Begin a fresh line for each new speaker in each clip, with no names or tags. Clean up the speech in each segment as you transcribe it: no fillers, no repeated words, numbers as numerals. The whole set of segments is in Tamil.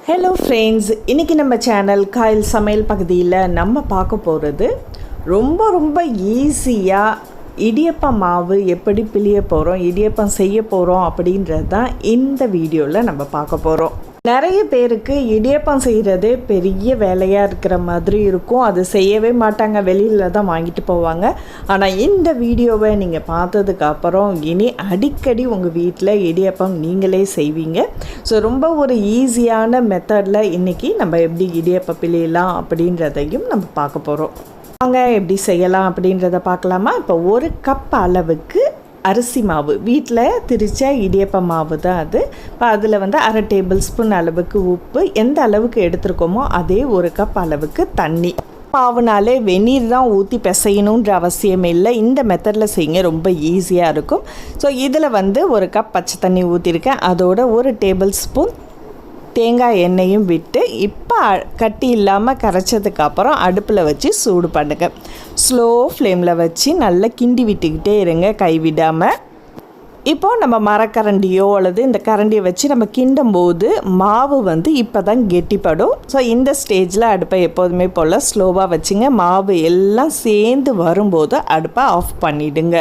ஹலோ ஃப்ரெண்ட்ஸ், இன்றைக்கி நம்ம சேனல் காயில் சமையல் பகுதியில் நம்ம பார்க்க போகிறது ரொம்ப ஈஸியாக இடியப்பம் மாவு எப்படி பிழிய போகிறோம், இடியப்பம் செய்ய போகிறோம் அப்படின்றது தான் இந்த வீடியோவில் நம்ம பார்க்க போகிறோம். நிறைய பேருக்கு இடியப்பம் செய்கிறது பெரிய வேலையாக இருக்கிற மாதிரி இருக்கும். அது செய்யவே மாட்டாங்க, வெளியில் தான் வாங்கிட்டு போவாங்க. ஆனால் இந்த வீடியோவை நீங்கள் பார்த்ததுக்கப்புறம் இனி அடிக்கடி உங்கள் வீட்டில் இடியப்பம் நீங்களே செய்வீங்க. ஸோ ரொம்ப ஒரு ஈஸியான மெத்தடில் இன்றைக்கி நம்ம எப்படி இடியப்பம் பிழியலாம் அப்படின்றதையும் நம்ம பார்க்க போகிறோம். வாங்க எப்படி செய்யலாம் அப்படின்றத பார்க்கலாமா? இப்போ 1 கப் அளவுக்கு அரிசி மாவு, வீட்டில் திரிச்ச இடியப்ப மாவு தான் அது. இப்போ அதில் வந்து 1/2 டேபிள் ஸ்பூன் அளவுக்கு உப்பு, எந்த அளவுக்கு எடுத்துருக்கோமோ அதே 1 கப் அளவுக்கு தண்ணி. மாவுனாலே வெந்நீர் தான் ஊற்றி பிசையணுன்ற அவசியம் இல்லை. இந்த மெத்தடில் செய்யுங்க, ரொம்ப ஈஸியாக இருக்கும். ஸோ இதில் வந்து 1 கப் பச்சை தண்ணி ஊற்றிருக்கேன். அதோட 1 டேபிள் ஸ்பூன் தேங்காய் எண்ணெயும் விட்டு இப்போ கட்டி இல்லாமல் கரைச்சதுக்கப்புறம் அடுப்பில் வச்சு சூடு பண்ணுங்க. ஸ்லோ ஃப்ளேமில் வச்சு நல்லா கிண்டி விட்டுக்கிட்டே இருங்க, கைவிடாமல். இப்போது நம்ம மரக்கரண்டியோ அல்லது இந்த கரண்டியை வச்சு நம்ம கிண்டும் போது மாவு வந்து இப்போ தான் கெட்டிப்படும். ஸோ இந்த ஸ்டேஜில் அடுப்பை எப்போதுமே போல் ஸ்லோவாக வச்சுங்க. மாவு எல்லாம் சேர்ந்து வரும்போது அடுப்பை ஆஃப் பண்ணிவிடுங்க.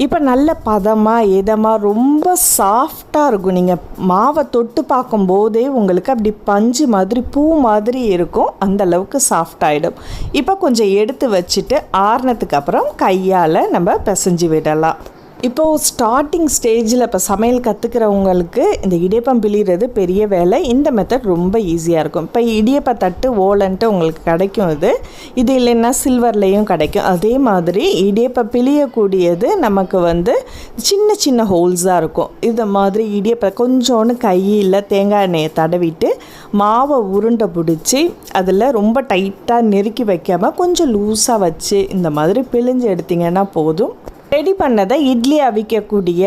இப்போ நல்ல பதமாக இதமாக ரொம்ப சாஃப்டாக இருக்கும். நீங்கள் மாவை தொட்டு பார்க்கும்போதே உங்களுக்கு அப்படி பஞ்சு மாதிரி பூ மாதிரி இருக்கும், அந்தளவுக்கு சாஃப்டாகிடும். இப்போ கொஞ்சம் எடுத்து வச்சுட்டு ஆறுனதுக்கு அப்புறம் கையால் நம்ம பிசைஞ்சு விடலாம். இப்போது ஸ்டார்டிங் ஸ்டேஜில் இப்போ சமையல் கற்றுக்கிறவங்களுக்கு இந்த இடியப்பம் பிழிகிறது பெரிய வேலை. இந்த மெத்தட் ரொம்ப ஈஸியாக இருக்கும். இப்போ இடியப்ப தட்டு ஓலன்ட்டு உங்களுக்கு கிடைக்கும். இது இல்லைன்னா சில்வர்லேயும் கிடைக்கும். அதே மாதிரி இடியப்ப பிழியக்கூடியது நமக்கு வந்து சின்ன சின்ன ஹோல்ஸாக இருக்கும். இந்த மாதிரி இடியப்ப கொஞ்சோன்னு கையில் தேங்காய் எண்ணெயை தடவிட்டு மாவை உருண்டை பிடிச்சி அதில் ரொம்ப டைட்டாக நெருக்கி வைக்காமல் கொஞ்சம் லூஸாக வச்சு இந்த மாதிரி பிழிஞ்சு எடுத்திங்கன்னா போதும். ரெடி பண்ணதை இட்லி அவிக்கக்கூடிய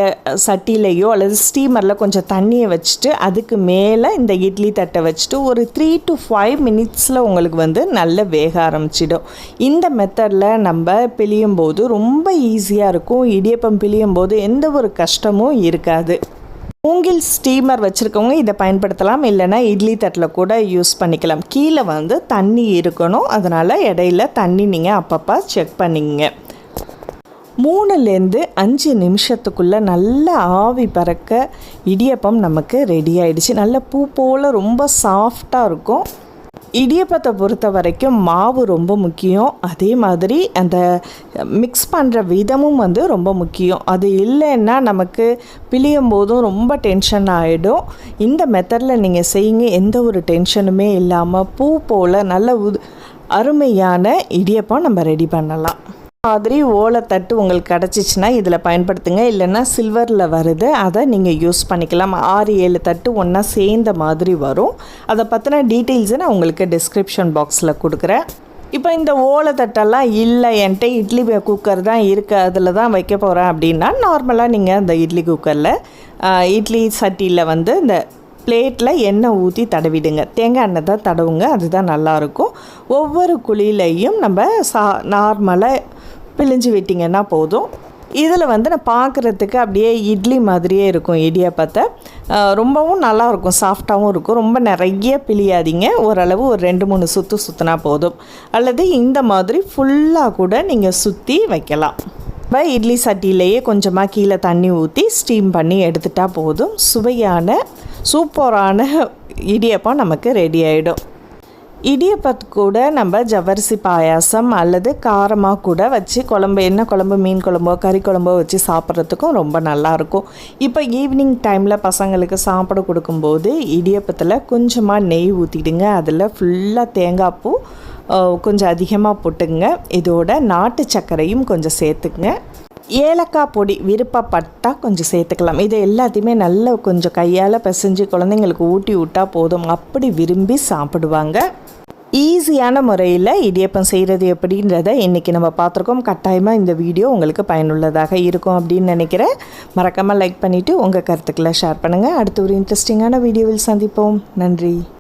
சட்டிலையோ அல்லது ஸ்டீமரில் கொஞ்சம் தண்ணியை வச்சுட்டு அதுக்கு மேலே இந்த இட்லி தட்டை வச்சுட்டு ஒரு 3 to 5 மினிட்ஸில் உங்களுக்கு வந்து நல்ல வேக ஆரம்பிச்சிடும். இந்த மெத்தடில் நம்ம பிழியும் போது ரொம்ப ஈஸியாக இருக்கும். இடியப்பம் பிழியும் போது எந்த ஒரு கஷ்டமும் இருக்காது. மூங்கில் ஸ்டீமர் வச்சுருக்கவங்க இதை பயன்படுத்தலாம், இல்லைனா இட்லி தட்டில் கூட யூஸ் பண்ணிக்கலாம். கீழே வந்து தண்ணி இருக்கணும், அதனால் இடையில தண்ணி நீங்கள் அப்பப்போ செக் பண்ணிங்க. 3லேருந்து 5 நிமிஷத்துக்குள்ளே நல்ல ஆவி பறக்க இடியப்பம் நமக்கு ரெடி ஆகிடுச்சு. நல்ல பூ போல் ரொம்ப சாஃப்டாக இருக்கும். இடியப்பத்தை பொறுத்த வரைக்கும் மாவு ரொம்ப முக்கியம். அதே மாதிரி அந்த மிக்ஸ் பண்ணுற விதமும் வந்து ரொம்ப முக்கியம். அது இல்லைன்னா நமக்கு பிழியும் போதும் ரொம்ப டென்ஷன் ஆகிடும். இந்த மெத்தடில் நீங்கள் செய்யுங்க, எந்த ஒரு டென்ஷனுமே இல்லாமல் பூ போல் நல்ல அருமையான இடியப்பம் நம்ம ரெடி பண்ணலாம். மாதிரி ஓலைத்தட்டு உங்களுக்கு கிடச்சிச்சின்னா இதில் பயன்படுத்துங்க, இல்லைன்னா சில்வரில் வருது, அதை நீங்கள் யூஸ் பண்ணிக்கலாம். 6-7 தட்டு ஒன்றா சேர்ந்த மாதிரி வரும். அதை பற்றின டீட்டெயில்ஸை நான் உங்களுக்கு டிஸ்கிரிப்ஷன் பாக்ஸில் கொடுக்குறேன். இப்போ இந்த ஓலைத்தட்டெல்லாம் இல்லை, என்கிட்ட இட்லி குக்கர் தான் இருக்குது, அதில் தான் வைக்க போகிறேன் அப்படின்னா நார்மலாக நீங்கள் அந்த இட்லி குக்கரில் இட்லி சட்டியில் வந்து இந்த பிளேட்டில் எண்ணெய் ஊற்றி தடவிடுங்க. தேங்காய் எண்ணெய் தான் தடவுங்க, அதுதான் நல்லாயிருக்கும். ஒவ்வொரு குழியிலையும் நம்ம நார்மலாக பிழிஞ்சு விட்டிங்கன்னா போதும். இதில் வந்து நான் பார்க்குறதுக்கு அப்படியே இட்லி மாதிரியே இருக்கும். இடியப்பத்தை ரொம்பவும் நல்லாயிருக்கும், சாஃப்டாகவும் இருக்கும். ரொம்ப நிறைய பிழியாதீங்க, ஓரளவு ஒரு 2-3 சுற்றினா போதும். அல்லது இந்த மாதிரி ஃபுல்லாக கூட நீங்கள் சுற்றி வைக்கலாம். இப்போ இட்லி சட்டியிலேயே கொஞ்சமாக கீழே தண்ணி ஊற்றி ஸ்டீம் பண்ணி எடுத்துட்டால் போதும். சுவையான சூப்பரான இடியப்பம் நமக்கு ரெடி ஆகிடும். இடியப்பத்து கூட நம்ம ஜவ்வரிசி பாயாசம் அல்லது காரமாக கூட வச்சு குழம்பு, என்ன குழம்பு, மீன் குழம்போ கறி குழம்போ வச்சு சாப்பிட்றதுக்கும் ரொம்ப நல்லாயிருக்கும். இப்போ ஈவினிங் டைமில் பசங்களுக்கு சாப்பிட கொடுக்கும்போது இடியப்பத்தில் கொஞ்சமாக நெய் ஊற்றிடுங்க. அதில் ஃபுல்லாக தேங்காய் பூ கொஞ்சம் அதிகமாக போட்டுங்க. இதோட நாட்டு சர்க்கரையும் கொஞ்சம் சேர்த்துக்குங்க. ஏலக்காய் பொடி விருப்பப்பட்டால் கொஞ்சம் சேர்த்துக்கலாம். இது எல்லாத்தையுமே நல்லா கொஞ்சம் கையால் பிசைஞ்சு குழந்தைங்களுக்கு ஊட்டி விட்டால் போதும், அப்படி விரும்பி சாப்பிடுவாங்க. ஈஸியான முறையில் இடியப்பம் செய்கிறது எப்படின்றத இன்றைக்கி நம்ம பார்த்துருக்கோம். கட்டாயமாக இந்த வீடியோ உங்களுக்கு பயனுள்ளதாக இருக்கும் அப்படின்னு நினைக்கிறேன். மறக்காமல் லைக் பண்ணிவிட்டு உங்கள் கருத்துக்களை ஷேர் பண்ணுங்கள். அடுத்த ஒரு இன்ட்ரெஸ்டிங்கான வீடியோவில் சந்திப்போம். நன்றி.